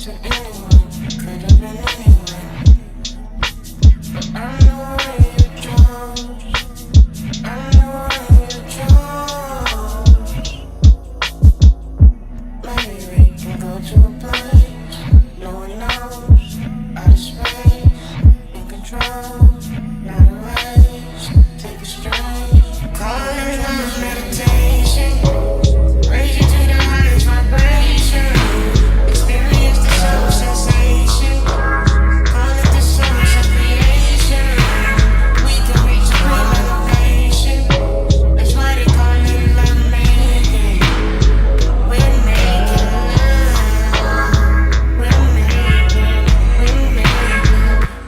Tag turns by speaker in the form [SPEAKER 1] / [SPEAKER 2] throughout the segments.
[SPEAKER 1] to anyone, could have been anyone. But I'm the one you chose. I'm the one you chose. Maybe we can go to a place no one knows, out of space, in control, not erased. Take a strange, call it love meditation. Raise you to the highest vibration. Experience the soul sensation. Call it the source of creation. We can reach a real elevation. That's why they call it love making. We're making love.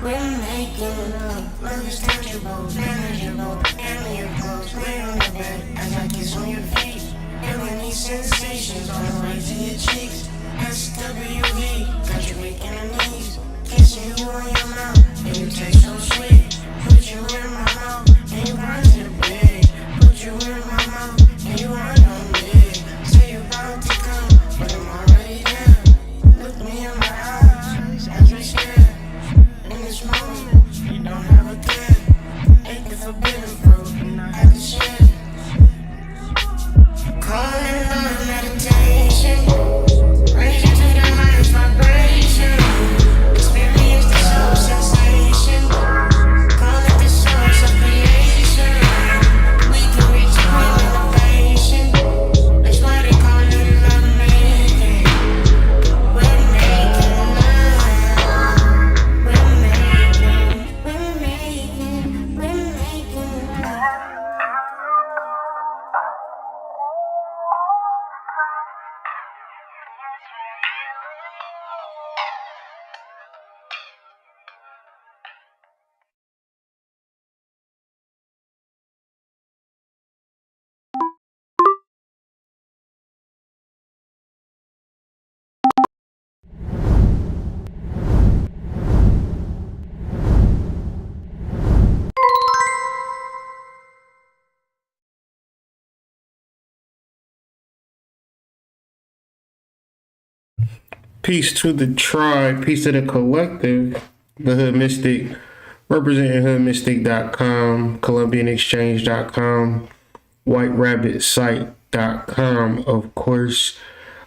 [SPEAKER 1] We're making love. Love is tangible, manageable, and close. Lay on the bed as I kiss on your feet. Feeling these sensations all the way to your cheeks. SWV, got you waking the knees. Kissing you on your mouth, and you taste so sweet. Put you in my mouth, and you grind to the bed. Put you in my mouth, and you run on me. Say you're about to come, but I'm already there. Look me in my eyes as we share. In this moment, you don't have a care. Take the forbidden fruit, and I have to share. Call it love meditation. Raise you to the highest vibration. Experience the soul sensation. Call it the source of creation. We can reach a real elevation. That's why they call it love making. We're making love. We're making love.
[SPEAKER 2] Peace to the tribe, peace to the collective, the Hood Mystic, representing hoodmystic.com, columbianexchange.com, whiterabbitsite.com, of course.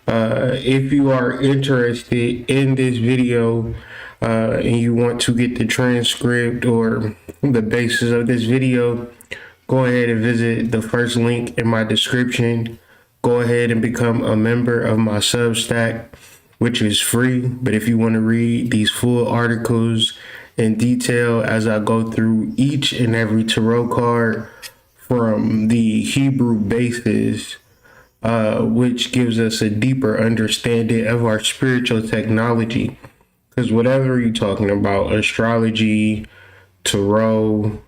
[SPEAKER 2] If you are interested in this video and you want to get the transcript or the basis of this video, go ahead and visit the first link in my description. Go ahead and become a member of my Substack, which is free. But if you want to read these full articles in detail as I go through each and every tarot card from the Hebrew basis, which gives us a deeper understanding of our spiritual technology. Because whatever you're talking about, astrology, tarot,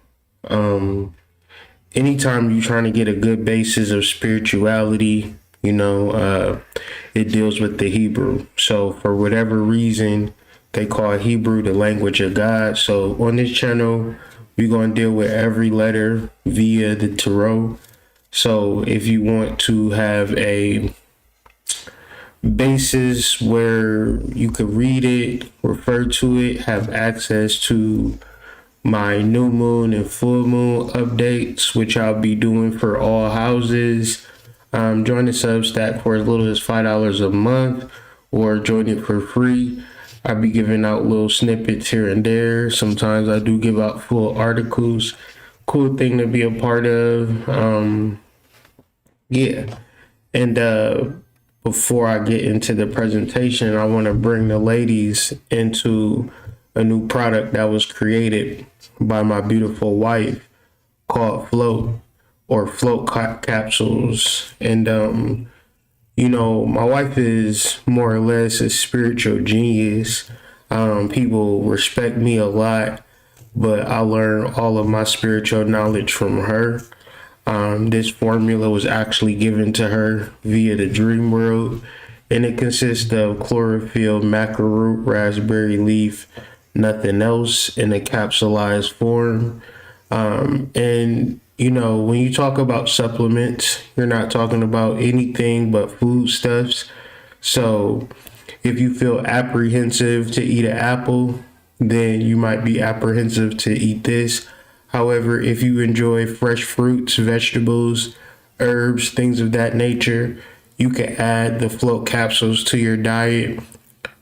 [SPEAKER 2] anytime you're trying to get a good basis of spirituality, it deals with the Hebrew. So for whatever reason, they call Hebrew the language of God. So on this channel, we're going to deal with every letter via the tarot. So if you want to have a basis where you could read it, refer to it, have access to my new moon and full moon updates, which I'll be doing for all houses, join the Substack for as little as $5 a month, or join it for free. I'll be giving out little snippets here and there. Sometimes I do give out full articles. Cool thing to be a part of. And before I get into the presentation, I want to bring the ladies into a new product that was created by my beautiful wife called Float, or Float capsules. And my wife is more or less a spiritual genius. People respect me a lot, but I learned all of my spiritual knowledge from her. This formula was actually given to her via the dream world, and it consists of chlorophyll, macro root, raspberry leaf, nothing else, in a capsulized form. When you talk about supplements, you're not talking about anything but foodstuffs. So If you feel apprehensive to eat an apple, then you might be apprehensive to eat this. However, if you enjoy fresh fruits, vegetables, herbs, things of that nature, you can add the float capsules to your diet,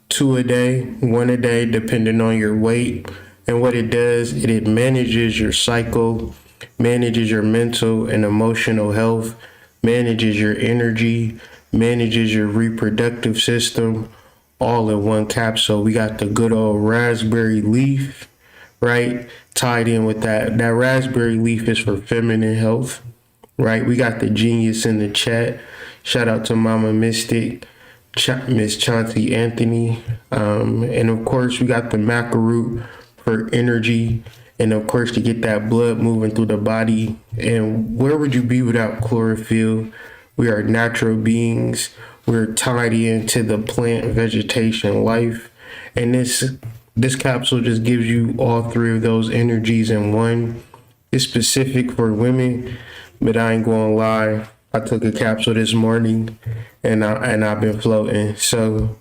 [SPEAKER 2] 2 a day, 1 a day, depending on your weight. And what it does, it manages your cycle, manages your mental and emotional health, manages your energy, manages your reproductive system, all in one capsule. We got the good old raspberry leaf, right? Tied in with that. That raspberry leaf is for feminine health, right? We got the genius in the chat. Shout out to Mama Mystic, Miss Chauncey Anthony. And of course, we got the maca root for energy. And of course, to get that blood moving through the body. And where would you be without chlorophyll? We are natural beings. We're tied into the plant vegetation life. And this capsule just gives you all three of those energies in one. It's specific for women, but I ain't gonna lie. I took a capsule this morning and I've been floating. So,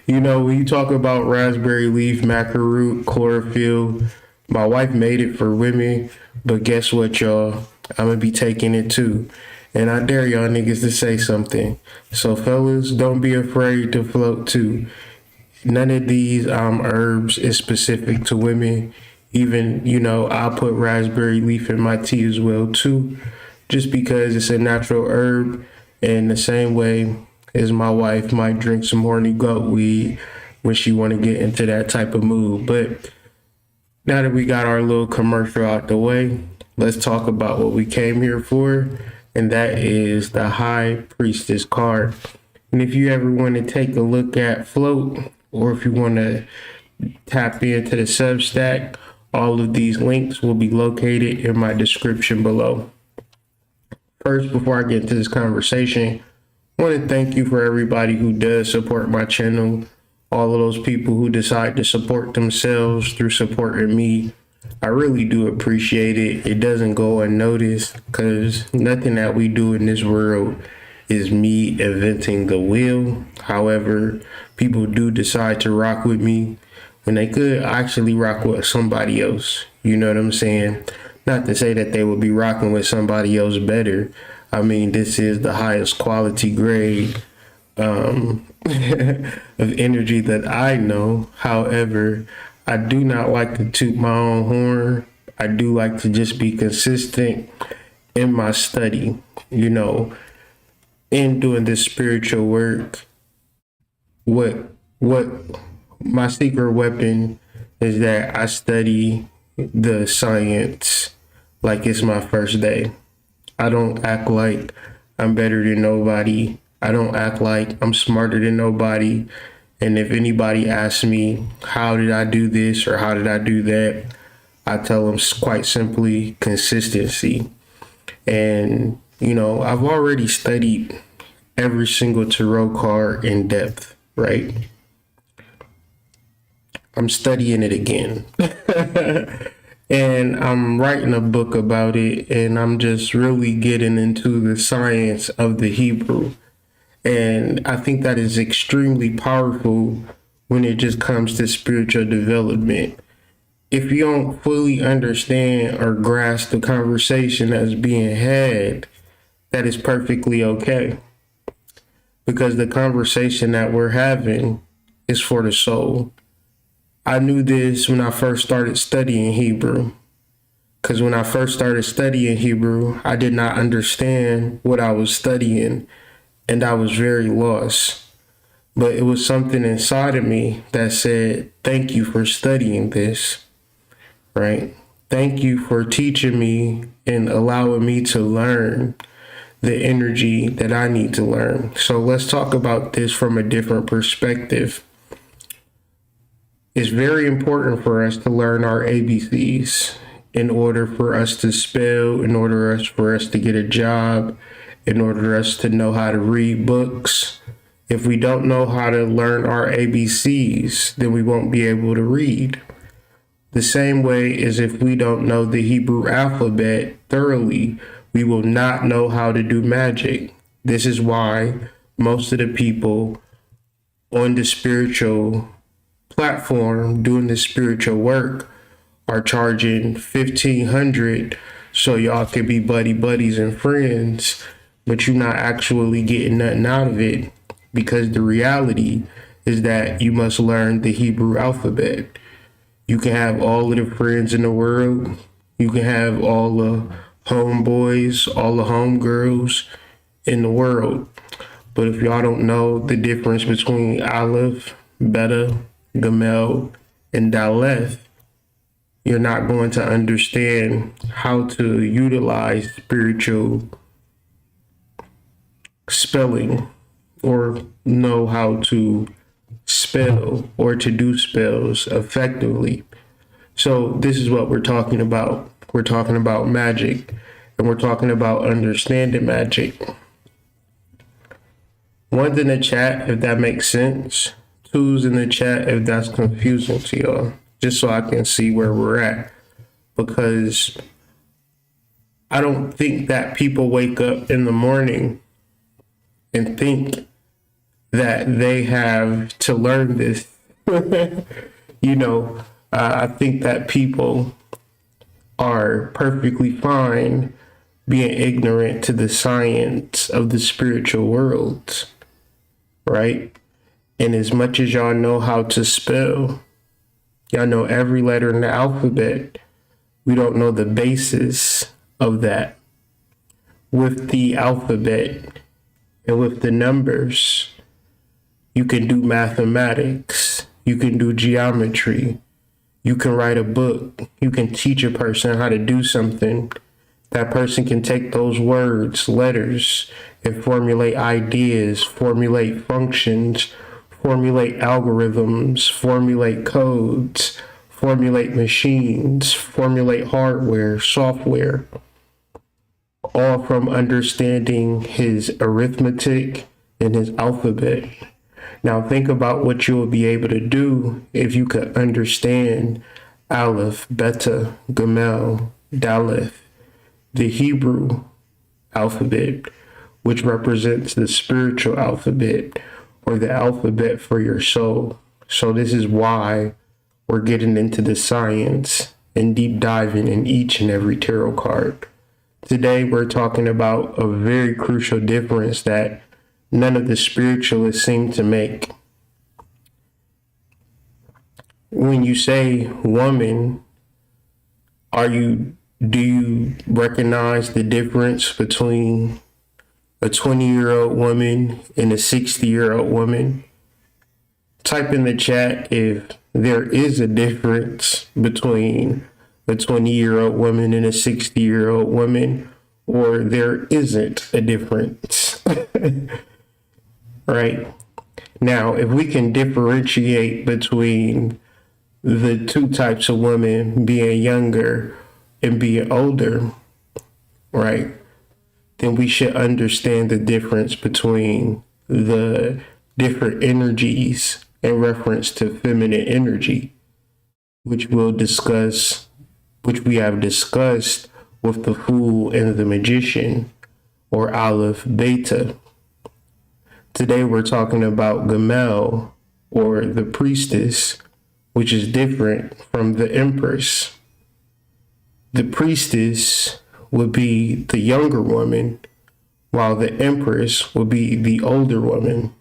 [SPEAKER 2] you know, when you talk about raspberry leaf, maca root, chlorophyll, my wife made it for women, but guess what, y'all? I'm gonna be taking it too. And I dare y'all niggas to say something. So fellas, don't be afraid to float too. None of these herbs is specific to women. Even, you know, I'll put raspberry leaf in my tea as well too, just because it's a natural herb. And the same way as my wife might drink some horny goat weed when she want to get into that type of mood. But now that we got our little commercial out the way, let's talk about what we came here for. And that is the High Priestess card. And if you ever want to take a look at Float, or if you want to tap into the Substack, all of these links will be located in my description below. First, before I get into this conversation, I want to thank you for everybody who does support my channel. All of those people who decide to support themselves through supporting me. I really do appreciate it. It doesn't go unnoticed because nothing that we do in this world is me inventing the wheel. However, people do decide to rock with me when they could actually rock with somebody else. You know what I'm saying? Not to say that they would be rocking with somebody else better. I mean, this is the highest quality grade of energy that I know. However, I do not like to toot my own horn. I do like to just be consistent in my study, you know, in doing this spiritual work. What my secret weapon is that I study the science like it's my first day. I don't act like I'm better than nobody. I don't act like I'm smarter than nobody. And if anybody asks me, how did I do this or how did I do that? I tell them quite simply, consistency. And, you know, I've already studied every single tarot card in depth, right? I'm studying it again. And I'm writing a book about it. And I'm just really getting into the science of the Hebrew. And I think that is extremely powerful when it just comes to spiritual development. If you don't fully understand or grasp the conversation that's being had, that is perfectly okay. Because the conversation that we're having is for the soul. I knew this when I first started studying Hebrew. Because when I first started studying Hebrew, I did not understand what I was studying. And I was very lost. But it was something inside of me that said, thank you for studying this, right? Thank you for teaching me and allowing me to learn the energy that I need to learn. So let's talk about this from a different perspective. It's very important for us to learn our ABCs in order for us to spell, in order for us to get a job, in order for us to know how to read books. If we don't know how to learn our ABCs, then we won't be able to read. The same way as if we don't know the Hebrew alphabet thoroughly, we will not know how to do magic. This is why most of the people on the spiritual platform doing the spiritual work are charging 1,500 so y'all can be buddies and friends, but you're not actually getting nothing out of it, because the reality is that you must learn the Hebrew alphabet. You can have all of the friends in the world, you can have all the homeboys, all the homegirls in the world, but if y'all don't know the difference between Aleph, Beta, Gamel, and Daleth, you're not going to understand how to utilize spiritual spelling or know how to spell or to do spells effectively. So this is what we're talking about. We're talking about magic, and we're talking about understanding magic. One's in the chat if that makes sense. Two's in the chat if that's confusing to y'all, just so I can see where we're at. Because I don't think that people wake up in the morning and think that they have to learn this. I think that people are perfectly fine being ignorant to the science of the spiritual world, right? And as much as y'all know how to spell, y'all know every letter in the alphabet, we don't know the basis of that. With the alphabet and with the numbers, you can do mathematics, you can do geometry, you can write a book, you can teach a person how to do something. That person can take those words, letters, and formulate ideas, formulate functions, formulate algorithms, formulate codes, formulate machines, formulate hardware, software, all from understanding his arithmetic and his alphabet. Now think about what you will be able to do if you could understand Aleph, Beta, Gamel, Daleth, the Hebrew alphabet, which represents the spiritual alphabet or the alphabet for your soul. So this is why we're getting into the science and deep diving in each and every tarot card. Today, we're talking about a very crucial difference that none of the spiritualists seem to make. When you say woman, do you recognize the difference between a 20-year-old woman and a 60-year-old woman? Type in the chat if there is a difference between a 20-year-old woman and a 60-year-old woman, or there isn't a difference. Right? Now, if we can differentiate between the two types of women, being younger and being older, right, then we should understand the difference between the different energies in reference to feminine energy, which we have discussed with the Fool and the Magician, or Aleph Beta. Today we're talking about Gamel, or the Priestess, which is different from the Empress. The Priestess would be the younger woman, while the Empress would be the older woman.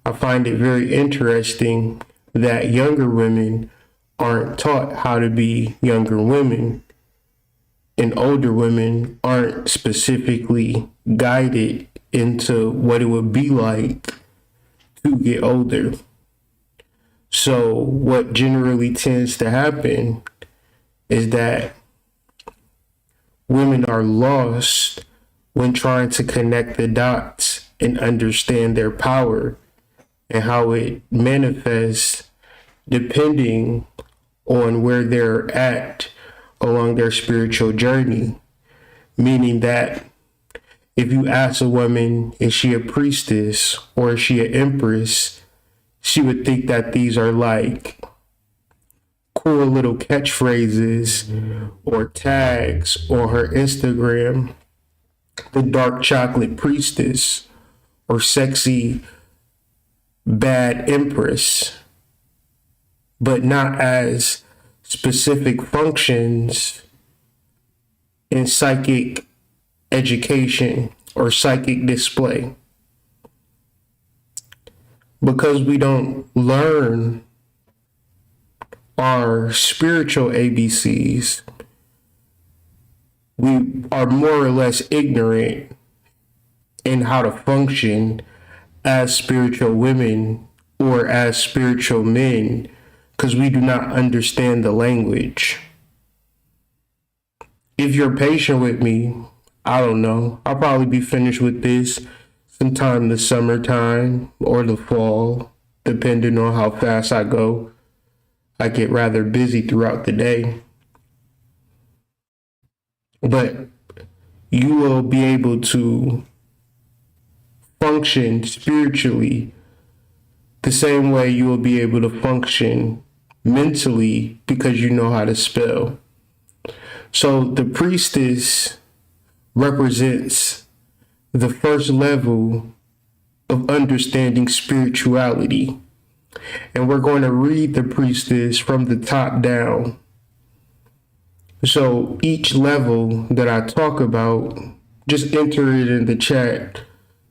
[SPEAKER 2] I find it very interesting that younger women aren't taught how to be younger women, and older women aren't specifically guided into what it would be like to get older. So what generally tends to happen is that women are lost when trying to connect the dots and understand their power and how it manifests depending on where they're at along their spiritual journey. Meaning that if you ask a woman, is she a priestess or is she an empress, she would think that these are like cool little catchphrases or tags on her Instagram. The dark chocolate priestess, or sexy bad Empress, but not as specific functions in psychic education or psychic display. Because we don't learn our spiritual ABCs, we are more or less ignorant in how to function as spiritual women or as spiritual men, because we do not understand the language. If you're patient with me, I don't know, I'll probably be finished with this sometime in the summertime or the fall, depending on how fast I go. I get rather busy throughout the day. But you will be able to function spiritually the same way you will be able to function mentally, because you know how to spell. So the priestess represents the first level of understanding spirituality. And we're going to read the priestess from the top down. So each level that I talk about, just enter it in the chat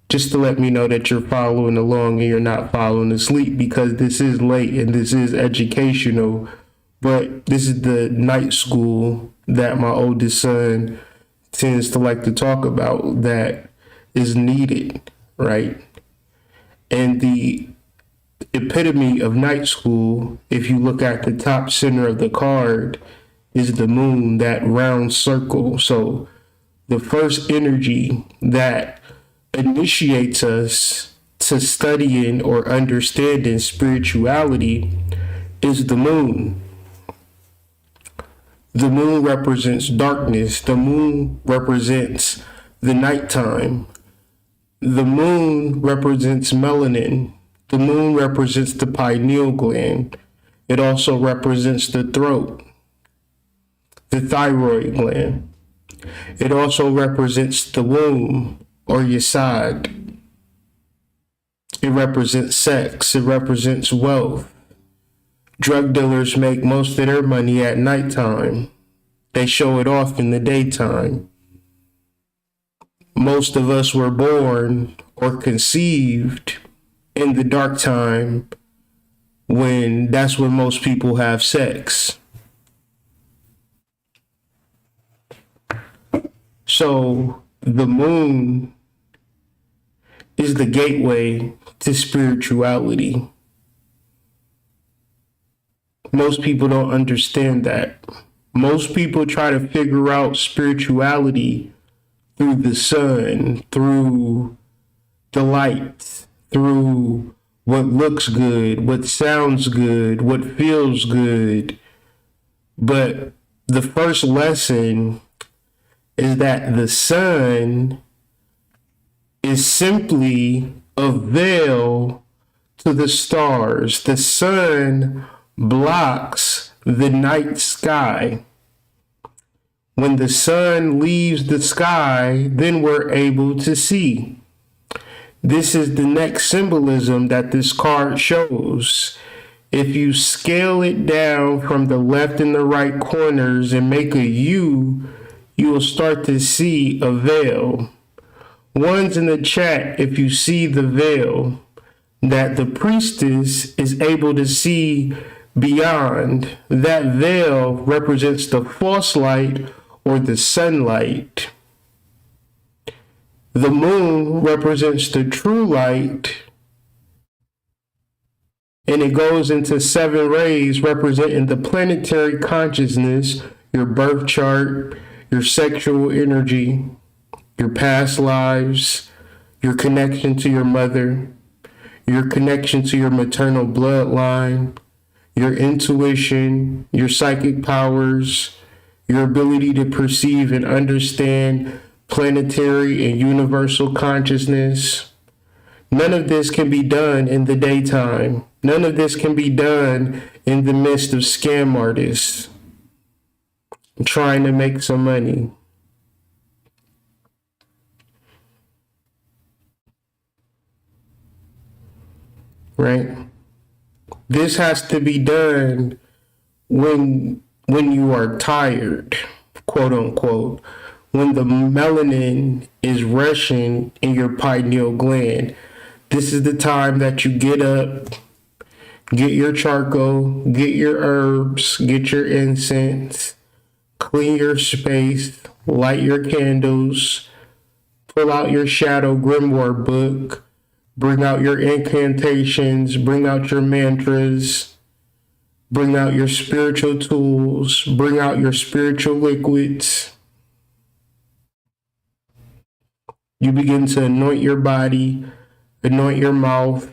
[SPEAKER 2] just to let me know that you're following along and you're not falling asleep, because this is late and this is educational, but this is the night school that my oldest son tends to like to talk about that is needed, right? And the epitome of night school, if you look at the top center of the card, is the moon, that round circle. So the first energy that initiates us to studying or understanding spirituality is the moon. The moon represents darkness. The moon represents the nighttime. The moon represents melanin. The moon represents the pineal gland. It also represents the throat, the thyroid gland. It also represents the womb or your side. It represents sex. It represents wealth. Drug dealers make most of their money at nighttime. They show it off in the daytime. Most of us were born or conceived in the dark time, when that's when most people have sex. So the moon is the gateway to spirituality. Most people don't understand that. Most people try to figure out spirituality through the sun, through the light, through what looks good, what sounds good, what feels good. But the first lesson is that the sun is simply a veil to the stars. The sun blocks the night sky. When the sun leaves the sky, then we're able to see. This is the next symbolism that this card shows. If you scale it down from the left and the right corners and make a U, you will start to see a veil. One's in the chat if you see the veil, that the priestess is able to see beyond. That veil represents the false light or the sunlight. The moon represents the true light, and it goes into 7 rays representing the planetary consciousness, your birth chart, your sexual energy, your past lives, your connection to your mother, your connection to your maternal bloodline, your intuition, your psychic powers, your ability to perceive and understand planetary and universal consciousness. None of this can be done in the daytime. None of this can be done in the midst of scam artists trying to make some money. right? This has to be done when you are tired, quote unquote, when the melanin is rushing in your pineal gland. This is the time that you get up, get your charcoal, get your herbs, get your incense, clean your space, light your candles, pull out your shadow grimoire book, bring out your incantations, bring out your mantras, bring out your spiritual tools, bring out your spiritual liquids. You begin to anoint your body, anoint your mouth,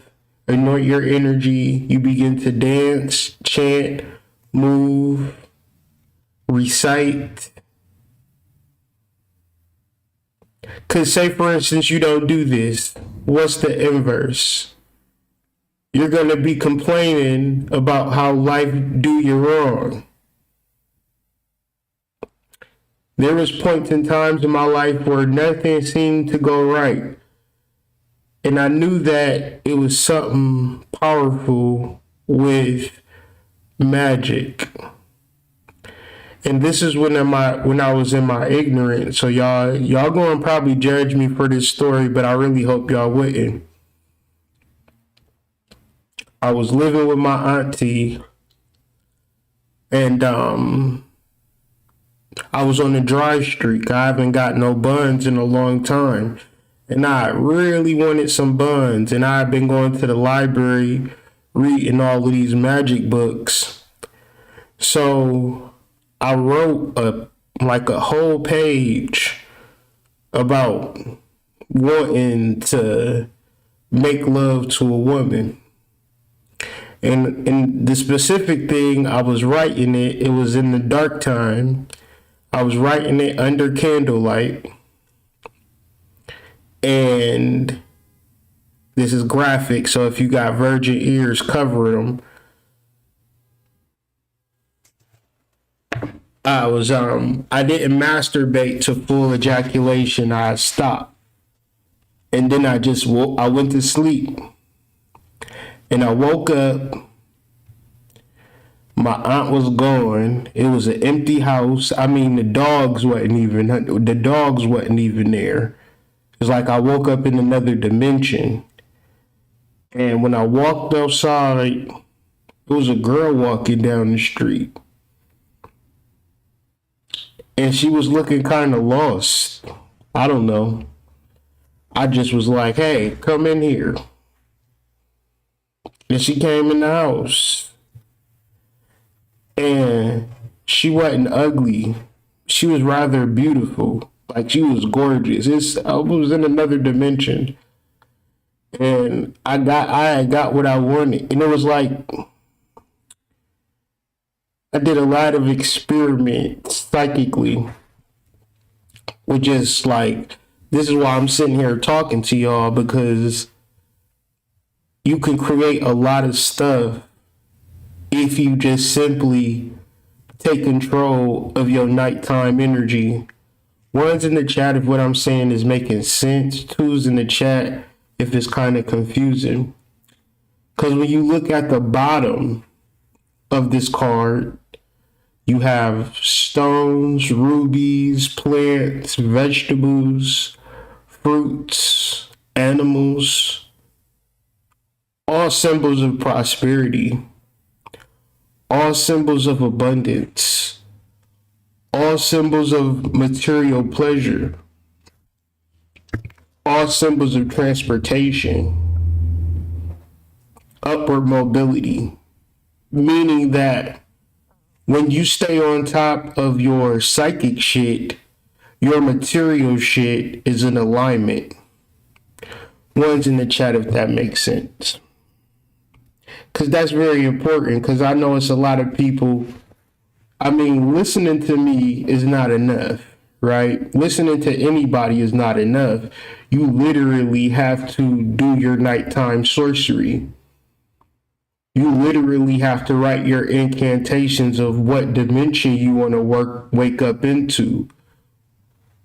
[SPEAKER 2] anoint your energy. You begin to dance, chant, move, recite. Because say, for instance, you don't do this. What's the inverse? You're going to be complaining about how life do you wrong. There was points and times in my life where nothing seemed to go right. And I knew that it was something powerful with magic. And this is when I was in my ignorance. So y'all gonna probably judge me for this story, but I really hope y'all wouldn't. I was living with my auntie, and I was on a dry streak. I haven't got no buns in a long time. And I really wanted some buns. And I had been going to the library, reading all of these magic books. So I wrote a whole page about wanting to make love to a woman. And the specific thing, I was writing it was in the dark time. I was writing it under candlelight. And this is graphic, so if you got virgin ears, cover them. I didn't masturbate to full ejaculation. I stopped. And then I went to sleep. And I woke up. My aunt was gone. It was an empty house. I mean, the dogs wasn't even there. It's like I woke up in another dimension. And when I walked outside, there was a girl walking down the street. And she was looking kind of lost. I don't know. I just was like, hey, come in here. And she came in the house. And she wasn't ugly. She was rather beautiful. Like, she was gorgeous. I was in another dimension. And I got what I wanted. And it was like, I did a lot of experiments psychically. With just like, this is why I'm sitting here talking to y'all, because you can create a lot of stuff if you just simply take control of your nighttime energy. One's in the chat if what I'm saying is making sense. Two's in the chat if it's kind of confusing. Because when you look at the bottom of this card, you have stones, rubies, plants, vegetables, fruits, animals, all symbols of prosperity. All symbols of abundance, all symbols of material pleasure, all symbols of transportation, upward mobility, meaning that when you stay on top of your psychic shit, your material shit is in alignment. One's in the chat if that makes sense. Because that's very important, because I know it's a lot of people. I mean, listening to me is not enough, right? Listening to anybody is not enough. You literally have to do your nighttime sorcery. You literally have to write your incantations of what dimension you want to wake up into.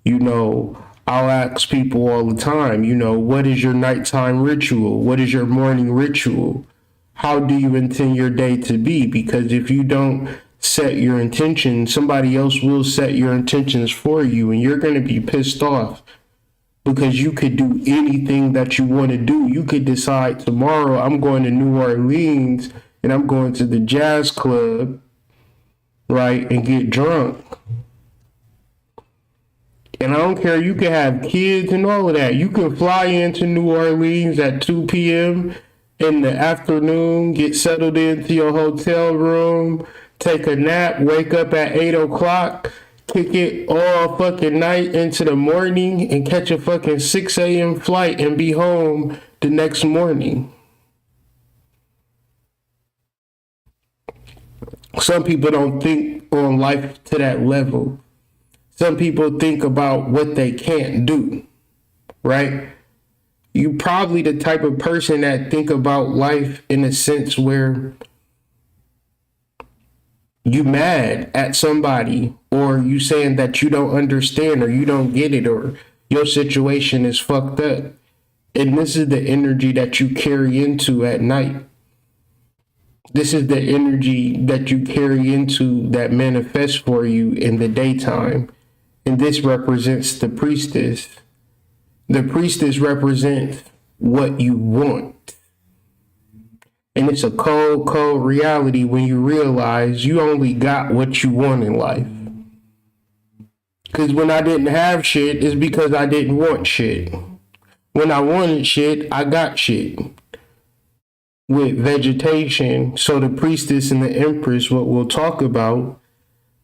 [SPEAKER 2] You know, I'll ask people all the time, what is your nighttime ritual? What is your morning ritual? How do you intend your day to be? Because if you don't set your intentions, somebody else will set your intentions for you, and you're going to be pissed off because you could do anything that you want to do. You could decide tomorrow, I'm going to New Orleans and I'm going to the jazz club, right, and get drunk. And I don't care, you can have kids and all of that. You can fly into New Orleans at 2 p.m. in the afternoon, get settled into your hotel room, take a nap, wake up at 8 o'clock, kick it all fucking night into the morning, and catch a fucking 6 a.m. flight and be home the next morning. Some people don't think on life to that level. Some people think about what they can't do, right? You probably the type of person that think about life in a sense where you mad at somebody, or you saying that you don't understand, or you don't get it, or your situation is fucked up. And this is the energy that you carry into at night. This is the energy that you carry into that manifests for you in the daytime. And this represents the priestess. The priestess represents what you want. And it's a cold, cold reality when you realize you only got what you want in life. Because when I didn't have shit, it's because I didn't want shit. When I wanted shit, I got shit. With vegetation, so the priestess and the empress, what we'll talk about,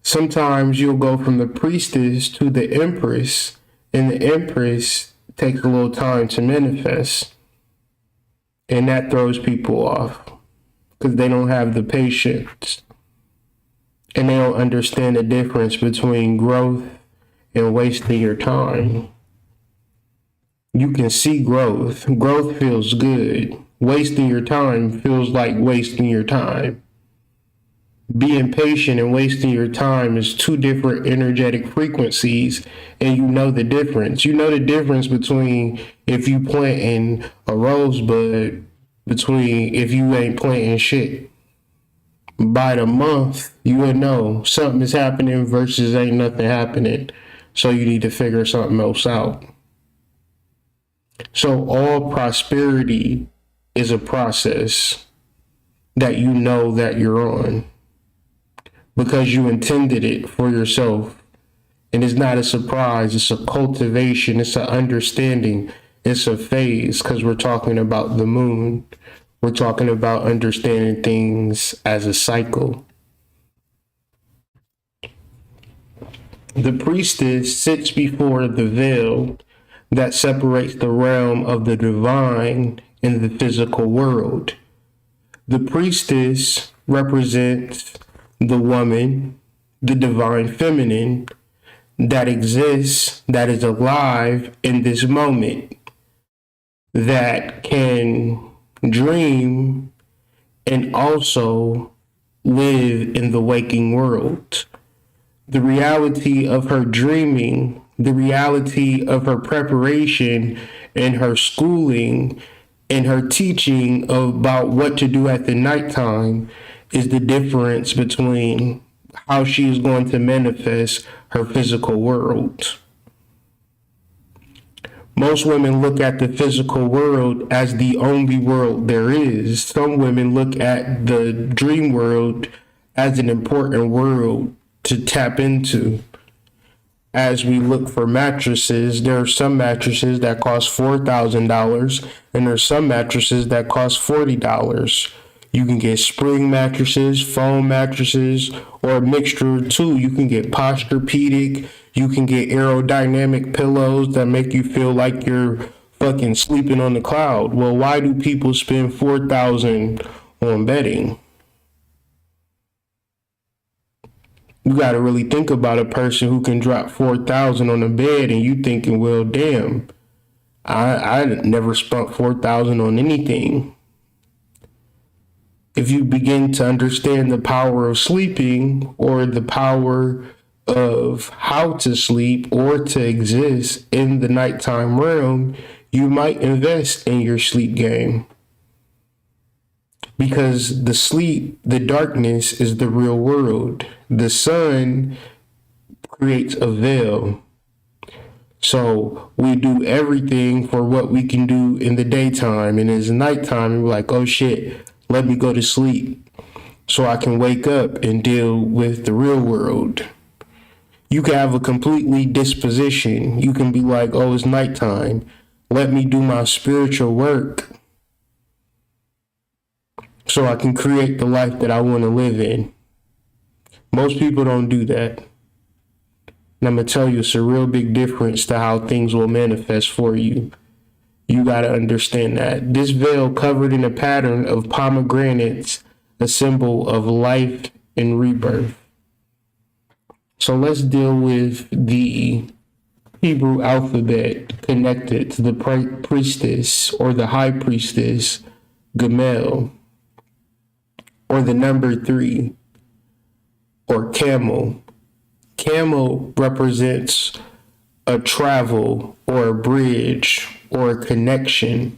[SPEAKER 2] sometimes you'll go from the priestess to the empress, and the empress takes a little time to manifest. And that throws people off because they don't have the patience. And they don't understand the difference between growth and wasting your time. You can see growth. Growth feels good. Wasting your time feels like wasting your time. Being patient and wasting your time is two different energetic frequencies, and you know the difference. You know the difference between if you planting a rosebud between if you ain't planting shit. By the month, you would know something is happening versus ain't nothing happening. So you need to figure something else out. So all prosperity is a process that you know that you're on, because you intended it for yourself. And it's not a surprise, it's a cultivation, it's an understanding, it's a phase, because we're talking about the moon. We're talking about understanding things as a cycle. The priestess sits before the veil that separates the realm of the divine and the physical world. The priestess represents the woman, the divine feminine that exists, that is alive in this moment, that can dream and also live in the waking world. The reality of her dreaming, the reality of her preparation and her schooling and her teaching about what to do at the nighttime is the difference between how she is going to manifest her physical world. Most women look at the physical world as the only world there is. Some women look at the dream world as an important world to tap into. As we look for mattresses, there are some mattresses that cost $4,000 and there's some mattresses that cost $40. You can get spring mattresses, foam mattresses, or a mixture of two. You can get Posturepedic. You can get aerodynamic pillows that make you feel like you're fucking sleeping on the cloud. Well, why do people spend $4,000 on bedding? You got to really think about a person who can drop $4,000 on a bed, and you thinking, well, damn, I never spent $4,000 on anything. If you begin to understand the power of sleeping, or the power of how to sleep or to exist in the nighttime realm, you might invest in your sleep game. Because the darkness is the real world. The sun creates a veil. So we do everything for what we can do in the daytime, and it's nighttime, and we're like, oh shit, let me go to sleep so I can wake up and deal with the real world. You can have a completely disposition. You can be like, oh, it's nighttime. Let me do my spiritual work so I can create the life that I want to live in. Most people don't do that. And I'm going to tell you, it's a real big difference to how things will manifest for you. You got to understand that. This veil covered in a pattern of pomegranates, a symbol of life and rebirth. So let's deal with the Hebrew alphabet connected to the priestess or the high priestess, Gamel, or the number 3, or camel. Camel represents a travel or a bridge or a connection.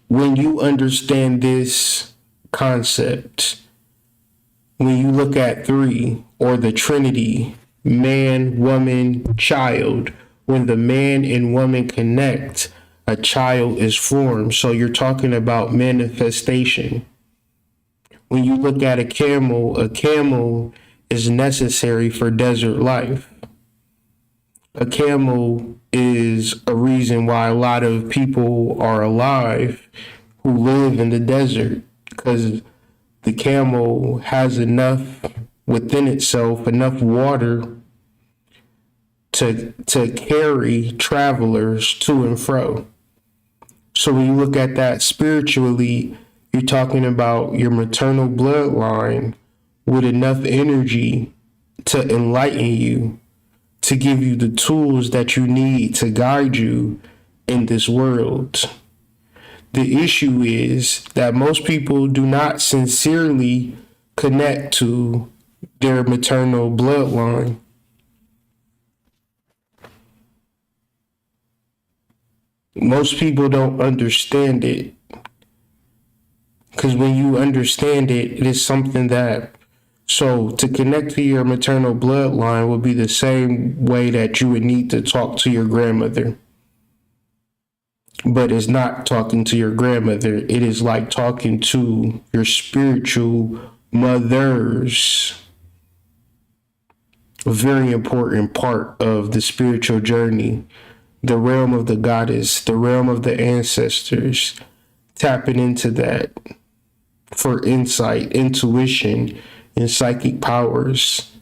[SPEAKER 2] When you understand this concept, when you look at 3 or the Trinity, man, woman, child, when the man and woman connect, a child is formed. So you're talking about manifestation. When you look at a camel is necessary for desert life. A camel is a reason why a lot of people are alive who live in the desert, because the camel has enough within itself, enough water to carry travelers to and fro. So when you look at that spiritually, you're talking about your maternal bloodline with enough energy to enlighten you, to give you the tools that you need to guide you in this world. The issue is that most people do not sincerely connect to their maternal bloodline. Most people don't understand it. Because when you understand it, it is something that, so to connect to your maternal bloodline would be the same way that you would need to talk to your grandmother. But it's not talking to your grandmother. It is like talking to your spiritual mothers. A very important part of the spiritual journey, the realm of the goddess, the realm of the ancestors, tapping into that for insight, intuition, and psychic powers,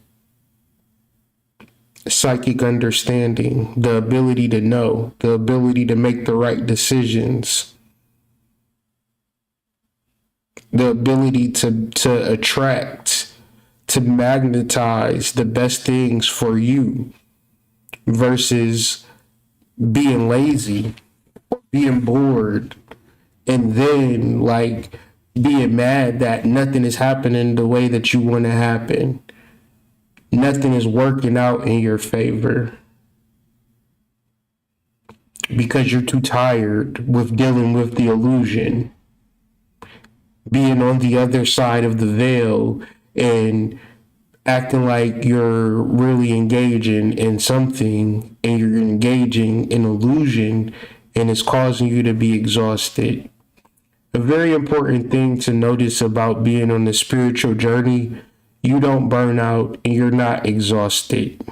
[SPEAKER 2] psychic understanding, the ability to know, the ability to make the right decisions, the ability to attract, to magnetize the best things for you versus being lazy, being bored, and then like being mad that nothing is happening the way that you want to happen. Nothing is working out in your favor because you're too tired with dealing with the illusion, being on the other side of the veil and acting like you're really engaging in something and you're engaging in illusion, and it's causing you to be exhausted. A very important thing to notice about being on the spiritual journey, you don't burn out and you're not exhausted.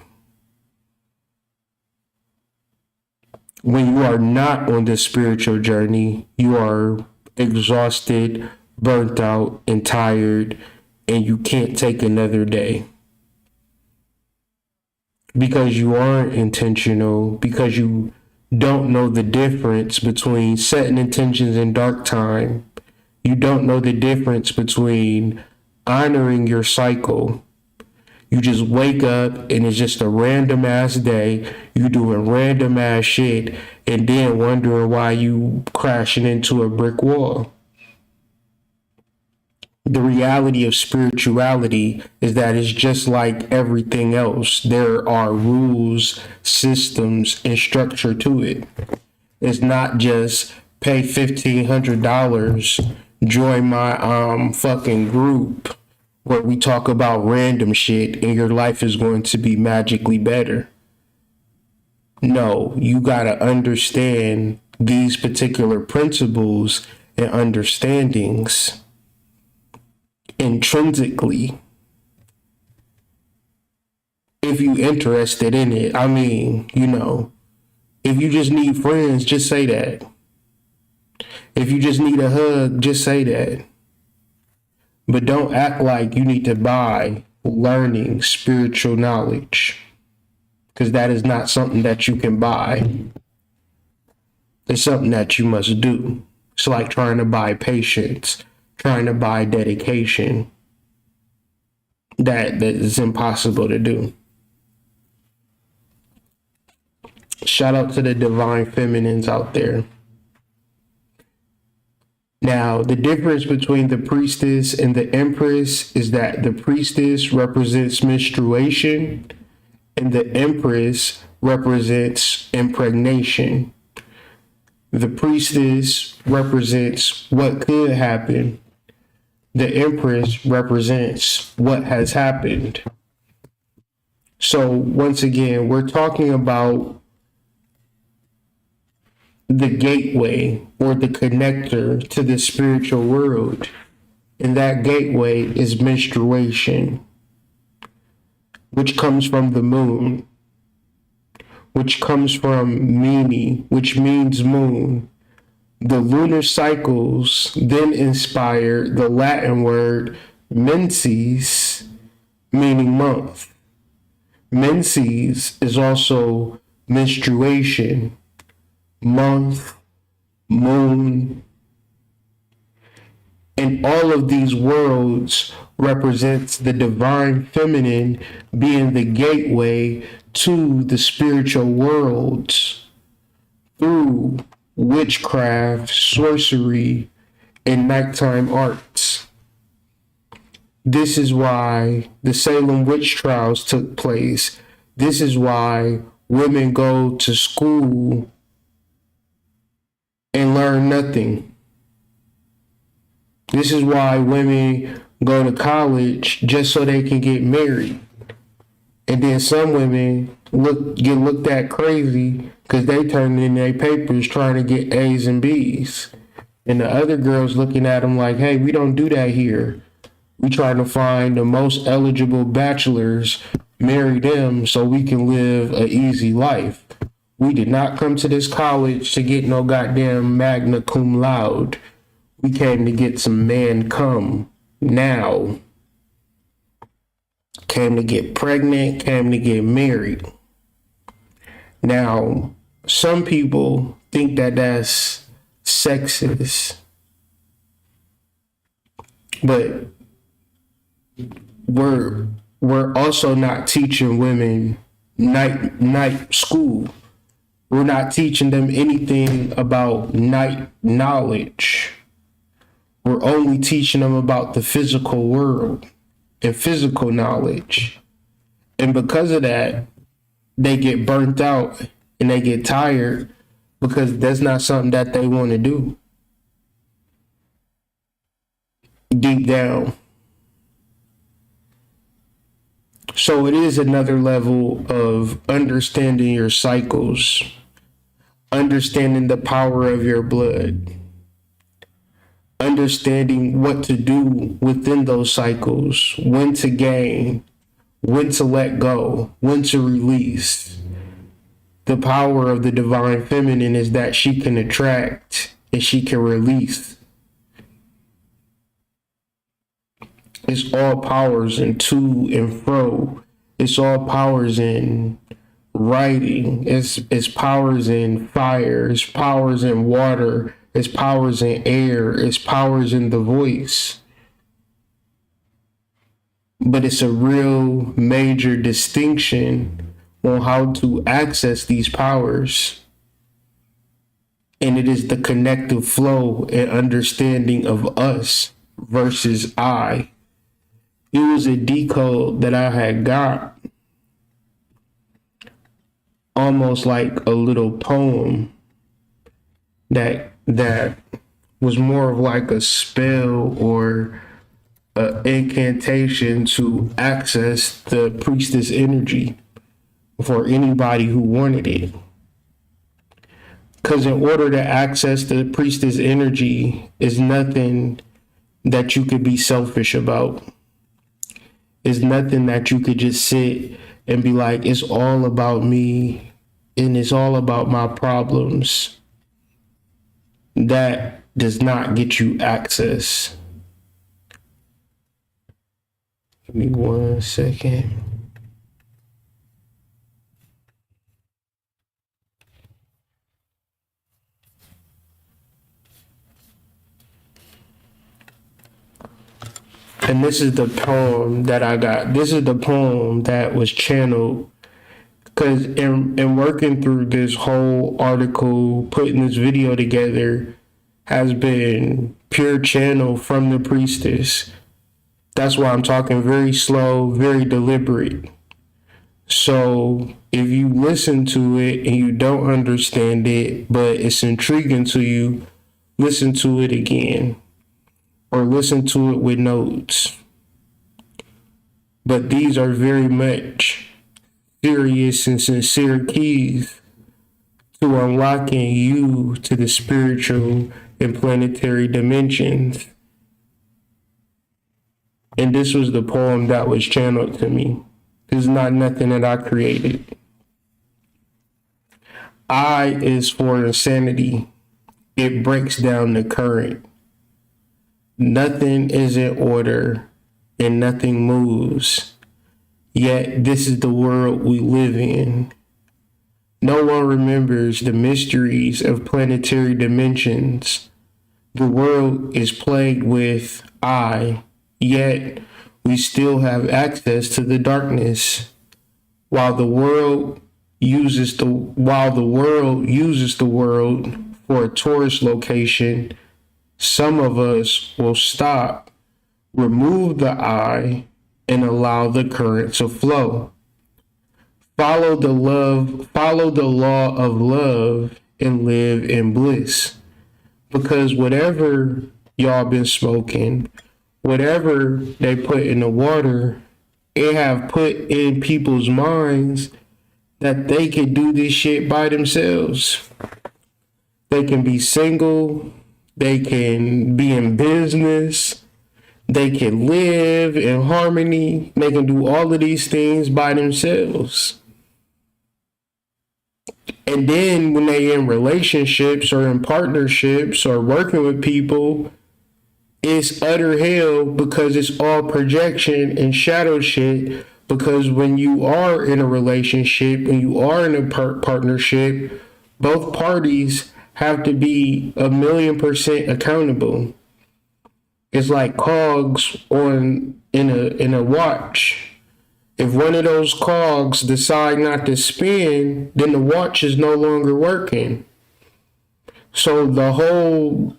[SPEAKER 2] When you are not on the spiritual journey, you are exhausted, burnt out, and tired, and you can't take another day. Because you aren't intentional, because you don't know the difference between setting intentions in dark time. You don't know the difference between honoring your cycle. You just wake up and it's just a random ass day. You doing random ass shit and then wondering why you crashing into a brick wall. The reality of spirituality is that it's just like everything else. There are rules, systems, and structure to it. It's not just pay $1,500, join my fucking group where we talk about random shit and your life is going to be magically better. No, you gotta understand these particular principles and understandings intrinsically if you interested in it. I mean, if you just need friends, just say that. If you just need a hug, just say that. But don't act like you need to buy learning spiritual knowledge, because that is not something that you can buy. It's something that you must do. It's like trying to buy patience, trying to buy dedication. That is impossible to do. Shout out to the divine feminines out there. Now, the difference between the priestess and the empress is that the priestess represents menstruation and the empress represents impregnation. The priestess represents what could happen. The empress represents what has happened. So once again, we're talking about the gateway or the connector to the spiritual world. And that gateway is menstruation, which comes from the moon, which comes from Mini, which means moon. The lunar cycles then inspire the Latin word menses, meaning month. Menses is also menstruation, month, moon, and all of these worlds represents the divine feminine being the gateway to the spiritual worlds through witchcraft, sorcery, and nighttime arts. This is why the Salem witch trials took place. This is why women go to school and learn nothing. This is why women go to college just so they can get married. And then some women get looked at crazy because they turn in their papers trying to get A's and B's. And the other girls looking at them like, hey, we don't do that here. We try to find the most eligible bachelors, marry them so we can live an easy life. We did not come to this college to get no goddamn magna cum laude. We came to get some man cum now. Came to get pregnant, came to get married. Now, some people think that that's sexist. But we're also not teaching women night school. We're not teaching them anything about night knowledge. We're only teaching them about the physical world and physical knowledge. And because of that, they get burnt out and they get tired because that's not something that they want to do. Deep down. So it is another level of understanding your cycles, understanding the power of your blood, understanding what to do within those cycles, when to gain, when to let go, when to release. The power of the divine feminine is that she can attract and she can release. It's all powers in to and fro. It's all powers in writing. It's powers in fire. It's powers in water. It's powers in air. It's powers in the voice. But it's a real major distinction on how to access these powers. And it is the connective flow and understanding of us versus I. It was a decode that I had got, almost like a little poem that was more of like a spell or an incantation to access the priestess energy for anybody who wanted it. Because in order to access the priestess energy is nothing that you could be selfish about. It's nothing that you could just sit and be like, it's all about me and it's all about my problems. That does not get you access. Give me 1 second. And this is the poem that I got. This is the poem that was channeled. Because in working through this whole article, putting this video together, has been pure channel from the priestess. That's why I'm talking very slow, very deliberate. So if you listen to it and you don't understand it, but it's intriguing to you, listen to it again. Or listen to it with notes. But these are very much serious and sincere keys to unlocking you to the spiritual and planetary dimensions. And this was the poem that was channeled to me. This is not nothing that I created. I is for insanity. It breaks down the current. Nothing is in order and nothing moves. Yet this is the world we live in. No one remembers the mysteries of planetary dimensions. The world is plagued with I, yet we still have access to the darkness. While the world uses the world for a tourist location, some of us will stop, remove the I, and allow the current to flow. Follow the law of love and live in bliss. Because whatever y'all been smoking, whatever they put in the water, it have put in people's minds that they can do this shit by themselves. They can be single. They can be in business. They can live in harmony. They can do all of these things by themselves. And then when they in relationships or in partnerships or working with people, it's utter hell because it's all projection and shadow shit. Because when you are in a relationship and you are in a partnership, both parties have to be 1,000,000% accountable. It's like cogs in a watch. If one of those cogs decide not to spin, then the watch is no longer working. So the whole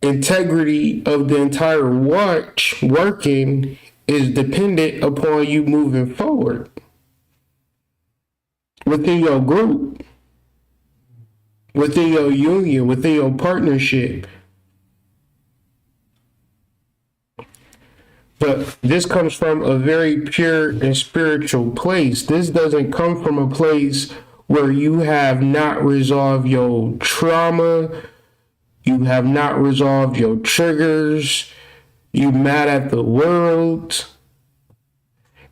[SPEAKER 2] integrity of the entire watch working is dependent upon you moving forward within your group, within your union, within your partnership. But this comes from a very pure and spiritual place. This doesn't come from a place where you have not resolved your trauma, you have not resolved your triggers, you mad at the world,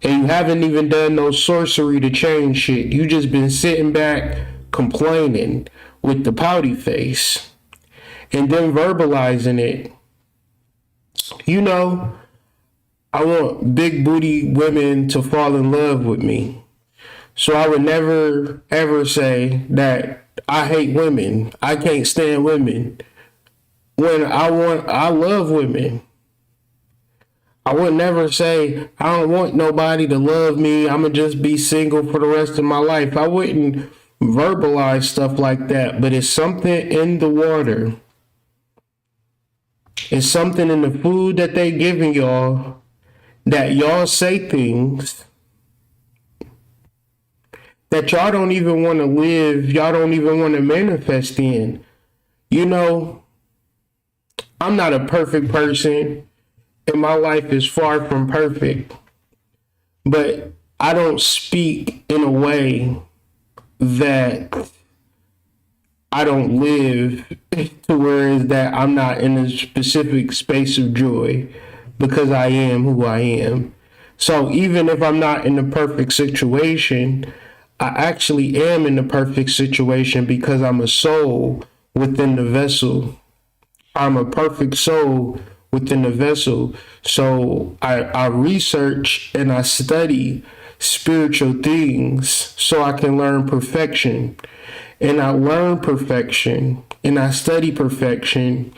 [SPEAKER 2] and you haven't even done no sorcery to change shit. You just been sitting back complaining with the pouty face and then verbalizing it. You know, I want big booty women to fall in love with me. So I would never ever say that I hate women. I can't stand women. When I love women. I would never say I don't want nobody to love me. I'm gonna just be single for the rest of my life. I wouldn't verbalize stuff like that, but it's something in the water. It's something in the food that they giving y'all that y'all say things that y'all don't even want to live, y'all don't even want to manifest in. You know, I'm not a perfect person, and my life is far from perfect, but I don't speak in a way that I don't live to where is that I'm not in a specific space of joy because I am who I am. So even if I'm not in the perfect situation, I actually am in the perfect situation because I'm a soul within the vessel. I'm a perfect soul within the vessel. So I research and I study spiritual things so I can learn perfection. And I learn perfection and I study perfection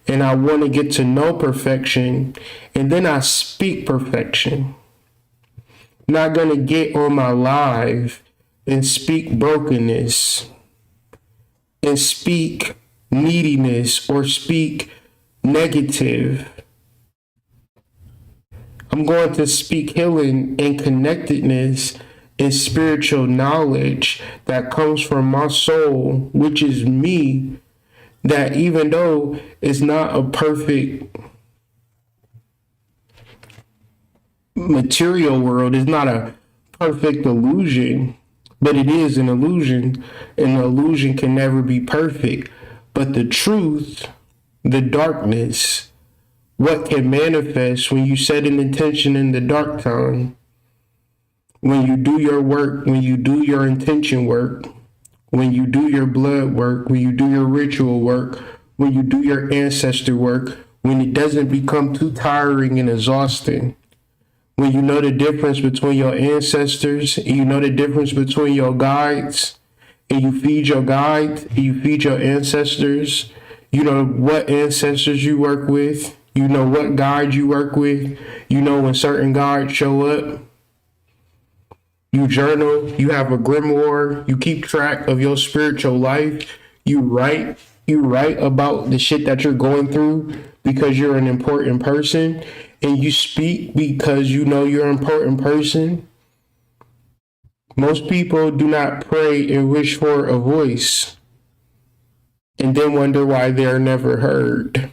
[SPEAKER 2] and I want to get to know perfection and then I speak perfection. Not going to get on my live and speak brokenness and speak neediness or speak negative. I'm going to speak healing and connectedness and spiritual knowledge that comes from my soul, which is me, that even though it's not a perfect material world, it's not a perfect illusion, but it is an illusion, and the illusion can never be perfect. But the truth, the darkness, what can manifest when you set an intention in the dark time, when you do your work, when you do your intention work, when you do your blood work, when you do your ritual work, when you do your ancestor work, when it doesn't become too tiring and exhausting, when you know the difference between your ancestors, and you know the difference between your guides, and you feed your guides, and you feed your ancestors, you know what ancestors you work with, you know what guides you work with, you know when certain guides show up. You journal, you have a grimoire, you keep track of your spiritual life, you write about the shit that you're going through because you're an important person, and you speak because you know you're an important person. Most people do not pray and wish for a voice and then wonder why they're never heard.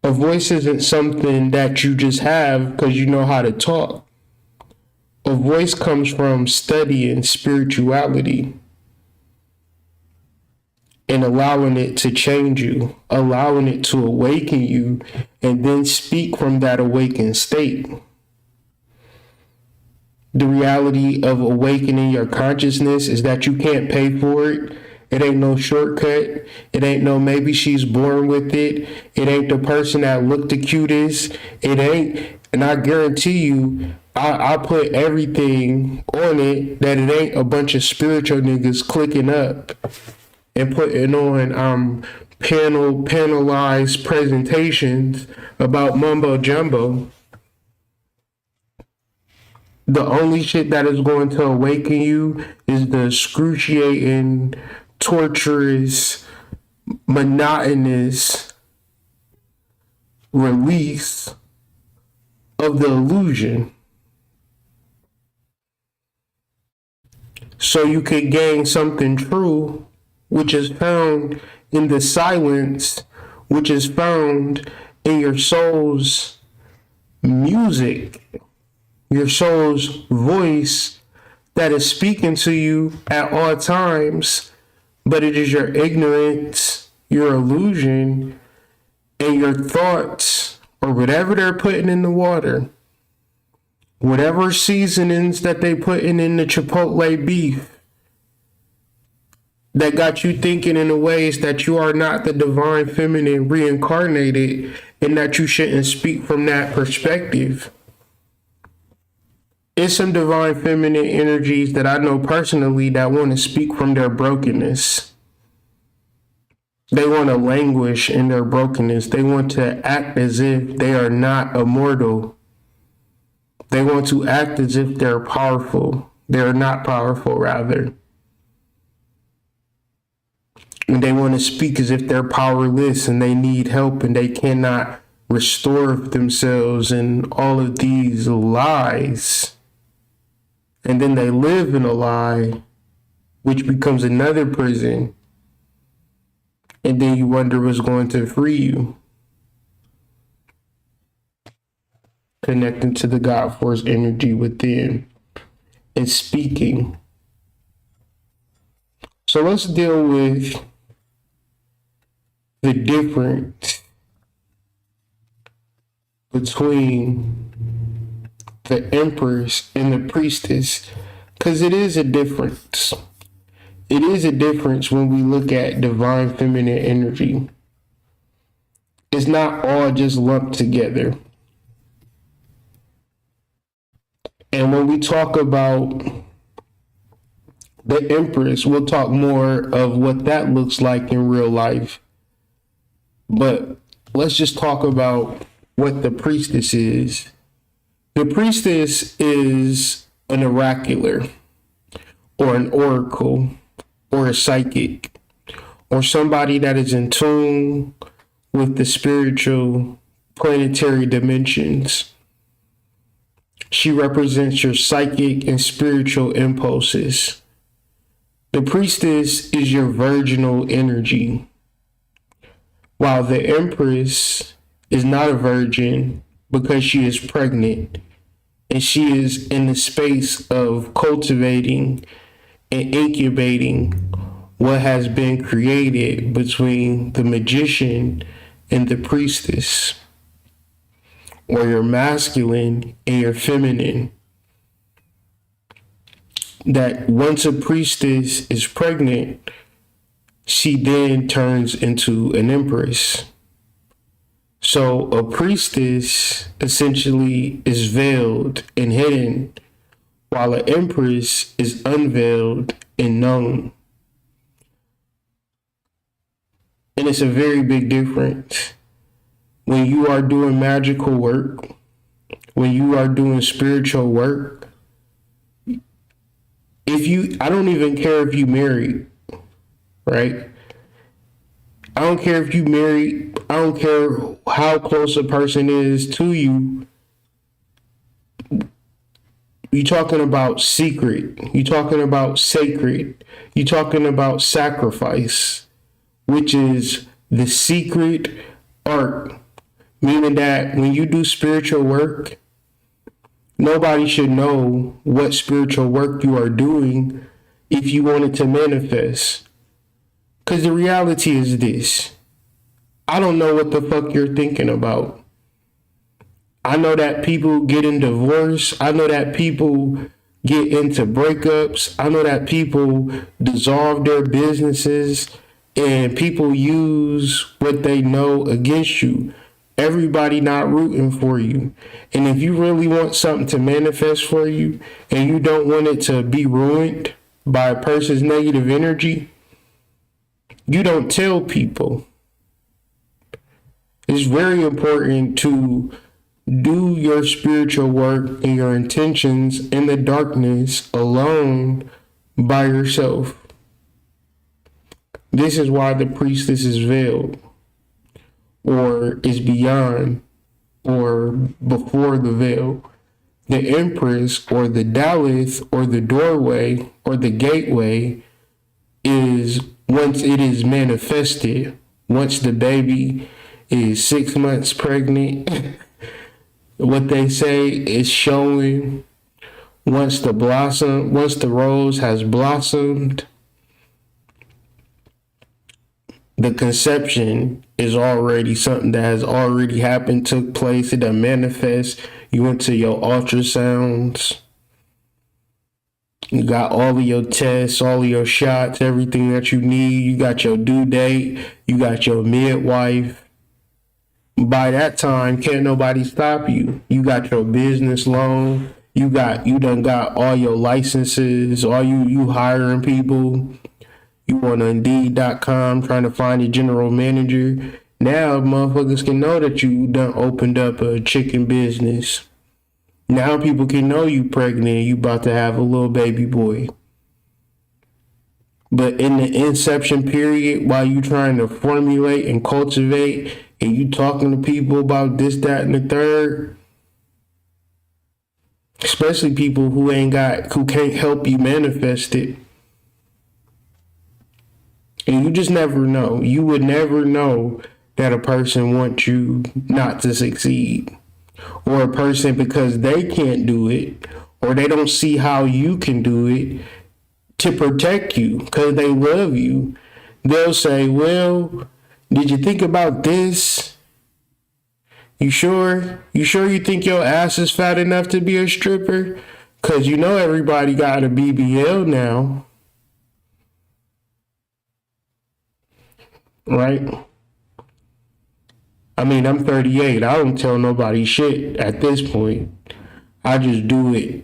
[SPEAKER 2] A voice isn't something that you just have because you know how to talk. A voice comes from studying spirituality and allowing it to change you, allowing it to awaken you, and then speak from that awakened state. The reality of awakening your consciousness is that you can't pay for it. It ain't no shortcut. It ain't no maybe she's born with it. It ain't the person that looked the cutest. It ain't, and I guarantee you, I put everything on it that it ain't a bunch of spiritual niggas clicking up and putting on panelized presentations about mumbo jumbo. The only shit that is going to awaken you is the excruciating, torturous, monotonous release of the illusion. So you can gain something true, which is found in the silence, which is found in your soul's music, your soul's voice that is speaking to you at all times, but it is your ignorance, your illusion, and your thoughts, or whatever they're putting in the water, whatever seasonings that they putting in the Chipotle beef that got you thinking in the ways that you are not the divine feminine reincarnated and that you shouldn't speak from that perspective. It's some divine feminine energies that I know personally that want to speak from their brokenness. They want to languish in their brokenness. They want to act as if they are not immortal. They want to act as if they're powerful. They're not powerful, rather. And they want to speak as if they're powerless and they need help and they cannot restore themselves and all of these lies. And then they live in a lie, which becomes another prison. And then you wonder what's going to free you. Connecting to the God Force energy within and speaking. So let's deal with the difference between the Empress and the Priestess, because it is a difference. It is a difference when we look at divine feminine energy. It's not all just lumped together. And when we talk about the Empress, we'll talk more of what that looks like in real life. But let's just talk about what the Priestess is. The Priestess is an oracular or an oracle or a psychic or somebody that is in tune with the spiritual planetary dimensions. She represents your psychic and spiritual impulses. The Priestess is your virginal energy, while the Empress is not a virgin because she is pregnant and she is in the space of cultivating and incubating what has been created between the magician and the priestess, or your masculine and your feminine. That once a priestess is pregnant, she then turns into an empress. So a priestess essentially is veiled and hidden, while an empress is unveiled and known. And it's a very big difference. When you are doing magical work, when you are doing spiritual work, I don't even care if you married, right? I don't care if you married. I don't care how close a person is to you. You're talking about secret. You're talking about sacred. You're talking about sacrifice, which is the secret art. Meaning that when you do spiritual work, nobody should know what spiritual work you are doing if you want it to manifest. Because the reality is this. I don't know what the fuck you're thinking about. I know that people get in divorce. I know that people get into breakups. I know that people dissolve their businesses and people use what they know against you. Everybody not rooting for you. And if you really want something to manifest for you and you don't want it to be ruined by a person's negative energy, you don't tell people. It's very important to do your spiritual work and your intentions in the darkness alone by yourself. This is why the priestess is veiled, or is beyond, or before the veil. The Empress, or the Daleth, or the doorway, or the gateway, is once it is manifested, once the baby is 6 months pregnant, what they say is showing, once the rose has blossomed, the conception is already something that has already happened, took place. It done manifest. You went to your ultrasounds. You got all of your tests, all of your shots, everything that you need. You got your due date. You got your midwife. By that time, can't nobody stop you. You got your business loan. You done got all your licenses. All you hiring people. You on Indeed.com trying to find a general manager. Now motherfuckers can know that you done opened up a chicken business. Now people can know you pregnant and you about to have a little baby boy. But in the inception period, while you trying to formulate and cultivate, and you talking to people about this, that, and the third, especially people who can't help you manifest it. And you just never know. You would never know that a person wants you not to succeed. Or a person, because they can't do it, or they don't see how you can do it, to protect you because they love you, they'll say, well, did you think about this? You sure? You think your ass is fat enough to be a stripper? Because you know everybody got a BBL now. Right? I mean, I'm 38. I don't tell nobody shit at this point. I just do it.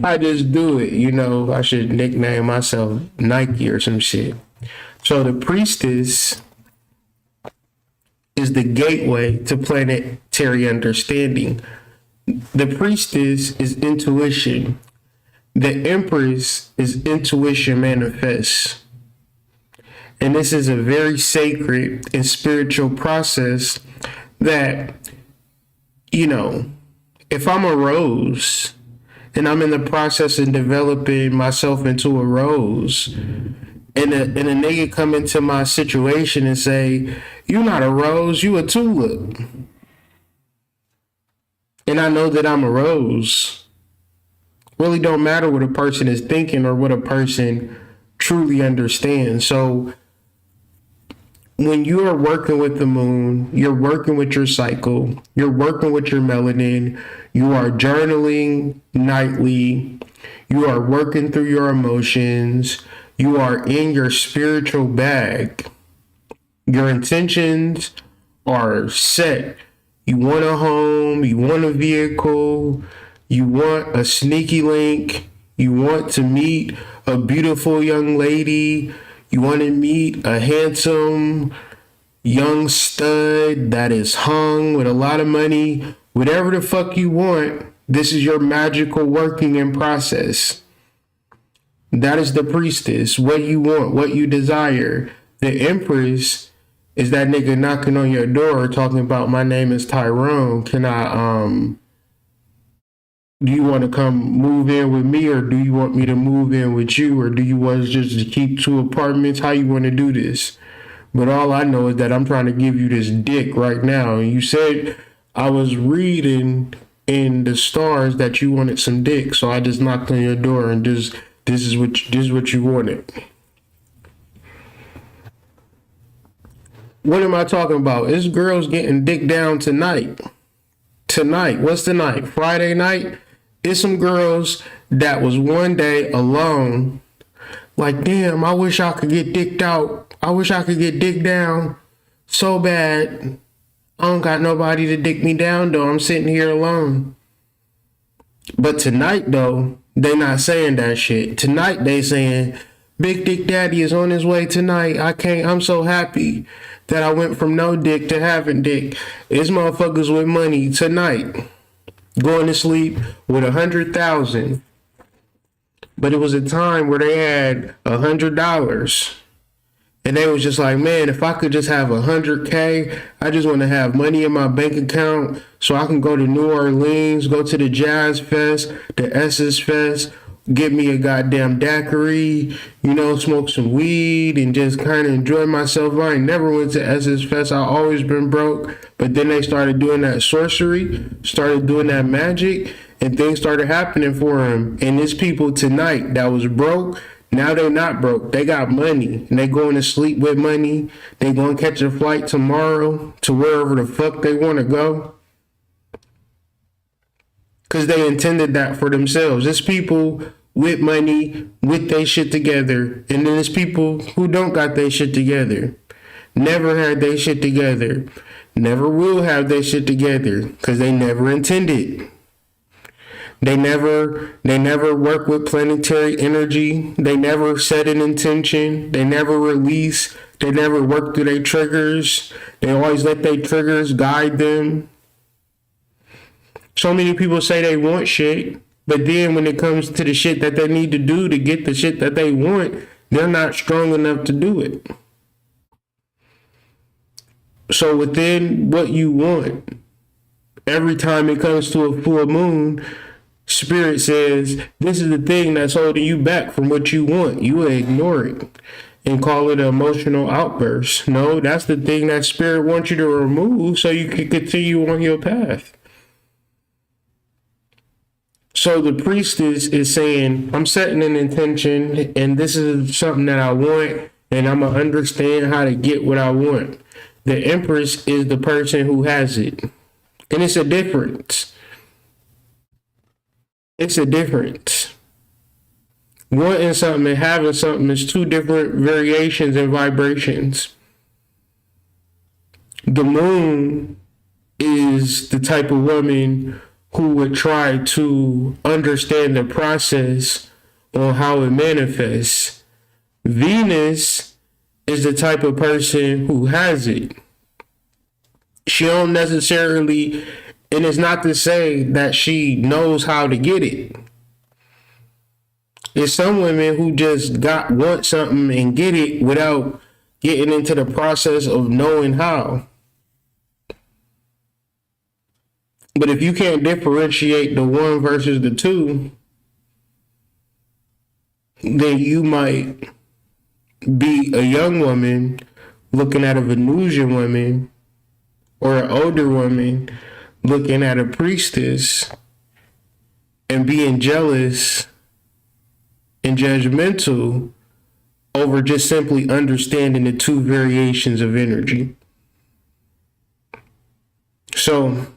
[SPEAKER 2] I just do it. You know, I should nickname myself Nike or some shit. So the priestess is the gateway to planetary understanding. The priestess is intuition. The Empress is intuition manifest. And this is a very sacred and spiritual process that, you know, if I'm a rose and I'm in the process of developing myself into a rose, and a nigga come into my situation and say, you're not a rose, you a tulip. And I know that I'm a rose. Really don't matter what a person is thinking or what a person truly understands. So when you are working with the moon, you're working with your cycle, you're working with your melanin, you are journaling nightly, you are working through your emotions, you are in your spiritual bag. Your intentions are set. You want a home, you want a vehicle, you want a sneaky link, you want to meet a beautiful young lady, you want to meet a handsome young stud that is hung with a lot of money. Whatever the fuck you want, this is your magical working in process. That is the priestess. What you want, what you desire. The Empress is that nigga knocking on your door talking about, my name is Tyrone. Can I, do you want to come move in with me, or do you want me to move in with you, or do you want just to keep 2 apartments? How you want to do this? But all I know is that I'm trying to give you this dick right now. And you said I was reading in the stars that you wanted some dick, so I just knocked on your door and this is what you wanted. What am I talking about? This girl's getting dick down tonight. Tonight, what's the night? Friday night? It's some girls that was one day alone. Like, damn, I wish I could get dicked out. I wish I could get dicked down so bad. I don't got nobody to dick me down, though. I'm sitting here alone. But tonight, though, they not saying that shit. Tonight, they saying, Big Dick Daddy is on his way tonight. I'm so happy that I went from no dick to having dick. It's motherfuckers with money tonight going to sleep with 100,000. But it was a time where they had $100. And they was just like, man, if I could just have 100K, I just want to have money in my bank account so I can go to New Orleans, go to the Jazz Fest, the Essence Fest, get me a goddamn daiquiri, you know, smoke some weed and just kind of enjoy myself. I ain't never went to Essence Fest. I always been broke. But then they started doing that sorcery, started doing that magic, and things started happening for them. And there's people tonight that was broke. Now they're not broke. They got money and they going to sleep with money. They going to catch a flight tomorrow to wherever the fuck they want to go. Because they intended that for themselves. It's people with money, with their shit together. And then there's people who don't got their shit together. Never had their shit together. Never will have their shit together. Because they never intended. They never work with planetary energy. They never set an intention. They never release. They never work through their triggers. They always let their triggers guide them. So many people say they want shit, But then when it comes to the shit that they need to do to get the shit that they want, they're not strong enough to do it. So within what you want, every time it comes to a full moon, Spirit says, this is the thing that's holding you back from what you want. You will ignore it and call it an emotional outburst. No, that's the thing that Spirit wants you to remove so you can continue on your path. So the priestess is saying, I'm setting an intention and this is something that I want and I'm going to understand how to get what I want. The Empress is the person who has it. And it's a difference. It's a difference. Wanting something and having something is two different variations and vibrations. The moon is the type of woman who would try to understand the process on how it manifests. Venus is the type of person who has it. She don't necessarily, and it's not to say that she knows how to get it. There's some women who just want something and get it without getting into the process of knowing how. But if you can't differentiate the one versus the two, then you might be a young woman looking at a Venusian woman or an older woman looking at a priestess and being jealous and judgmental over just simply understanding the two variations of energy. So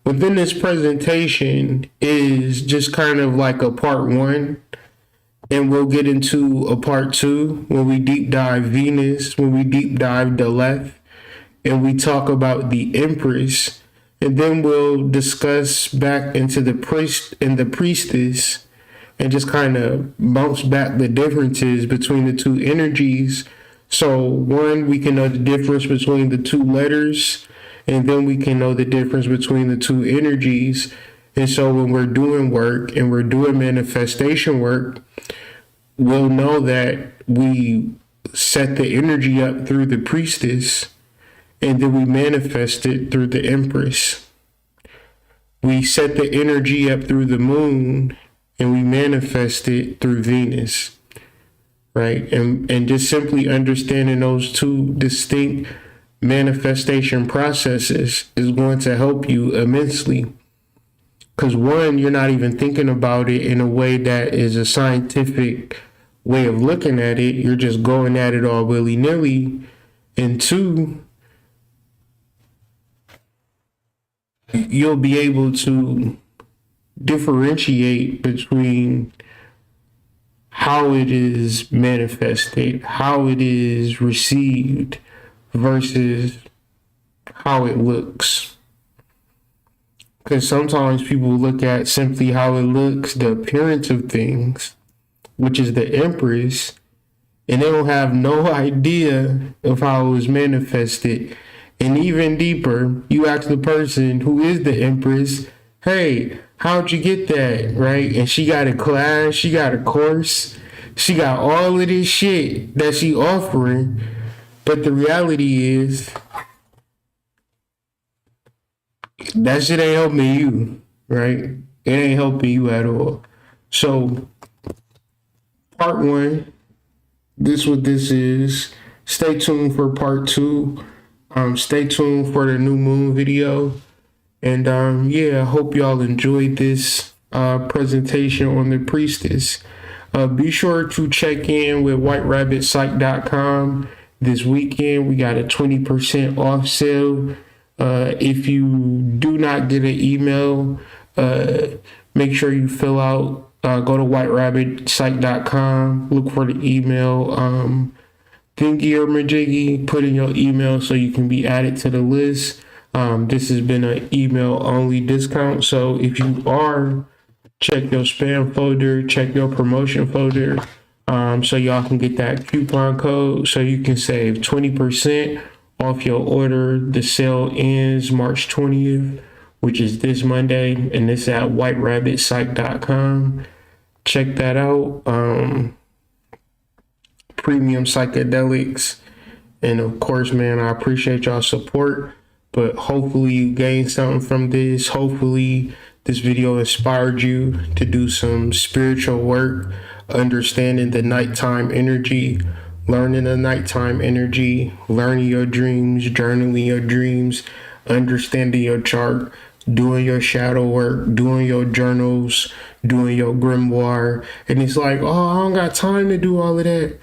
[SPEAKER 2] within this presentation is just kind of like a part one, and we'll get into a part two when we deep dive Venus, when we deep dive the left, and we talk about the Empress, and then we'll discuss back into the priest and the priestess and just kind of bounce back the differences between the two energies. So one, we can know the difference between the two letters, and then we can know the difference between the two energies. And so when we're doing work and we're doing manifestation work, we'll know that we set the energy up through the priestess, and then we manifest it through the Empress. We set the energy up through the moon, and we manifest it through Venus, right? And just simply understanding those two distinct manifestation processes is going to help you immensely. Because one, you're not even thinking about it in a way that is a scientific way of looking at it. You're just going at it all willy-nilly. And two, you'll be able to differentiate between how it is manifested, how it is received, versus how it looks. Because sometimes people look at simply how it looks, the appearance of things, which is the Empress, and they don't have no idea of how it was manifested. And even deeper, you ask the person who is the Empress, hey, how'd you get that, right? And she got a class, she got a course, she got all of this shit that she offering. But the reality is, that shit ain't helping you, right? It ain't helping you at all. So, part one, this what this is. Stay tuned for part two. Stay tuned for the new moon video. And yeah, I hope y'all enjoyed this presentation on the priestess. Be sure to check in with whiterabbitpsych.com. This weekend, we got a 20% off sale. If you do not get an email, make sure you fill out, go to whiterabbitpsych.com, look for the email thingy or majiggy, put in your email so you can be added to the list. This has been an email only discount. So if you are, check your spam folder, check your promotion folder. So y'all can get that coupon code so you can save 20% off your order. The sale ends March 20th. which is this Monday, and it's at whiterabbitpsych.com. Check that out. Premium psychedelics. And of course, man, I appreciate y'all's support, but hopefully you gained something from this. Hopefully this video inspired you to do some spiritual work, understanding the nighttime energy, learning the nighttime energy, learning your dreams, journaling your dreams, understanding your chart, doing your shadow work, doing your journals, doing your grimoire. And it's like, oh, I don't got time to do all of that,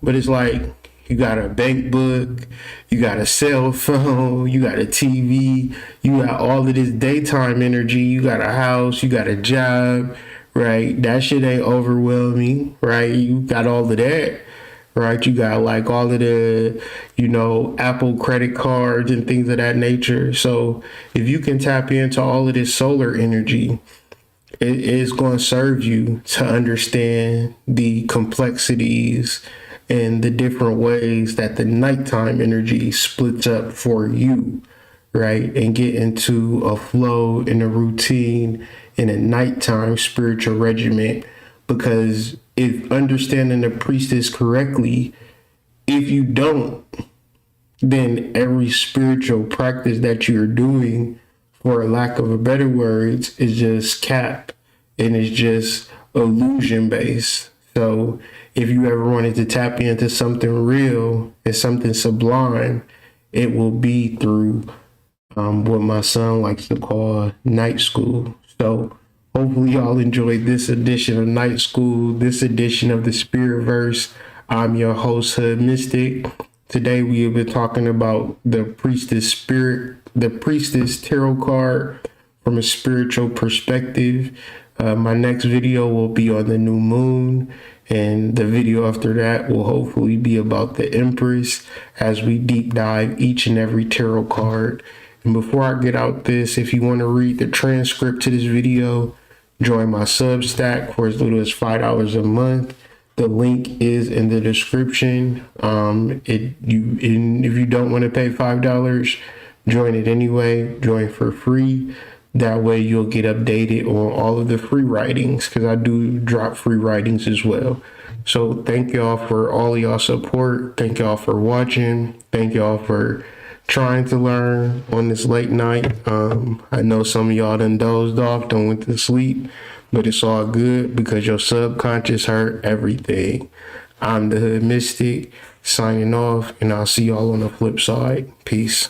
[SPEAKER 2] but it's like, you got a bank book, you got a cell phone, you got a TV, you got all of this daytime energy, you got a house, you got a job, right? That shit ain't overwhelming, right? You got all of that, right? You got like all of the, Apple credit cards and things of that nature. So if you can tap into all of this solar energy, it is going to serve you to understand the complexities and the different ways that the nighttime energy splits up for you, right? And get into a flow and a routine in a nighttime spiritual regimen. Because if understanding the priestess correctly, if you don't, then every spiritual practice that you're doing, for lack of a better words, is just cap and it's just illusion based. So if you ever wanted to tap into something real and something sublime, it will be through what my son likes to call night school. So hopefully y'all enjoyed this edition of Night School, this edition of the Spiritverse. I'm your host, Hood Mystic. Today we have been talking about the Priestess Tarot card from a spiritual perspective. My next video will be on the new moon, and the video after that will hopefully be about the Empress as we deep dive each and every tarot card. And before I get out this, if you want to read the transcript to this video, join my Substack for as little as $5 a month. The link is in the description. If you don't want to pay $5, join it anyway. Join for free. That way you'll get updated on all of the free writings, because I do drop free writings as well. So thank y'all for all of y'all support. Thank y'all for watching. Thank y'all for trying to learn on this late night. I know some of y'all done dozed off, done went to sleep, but it's all good because your subconscious heard everything. I'm the Hood Mystic signing off, and I'll see y'all on the flip side. Peace.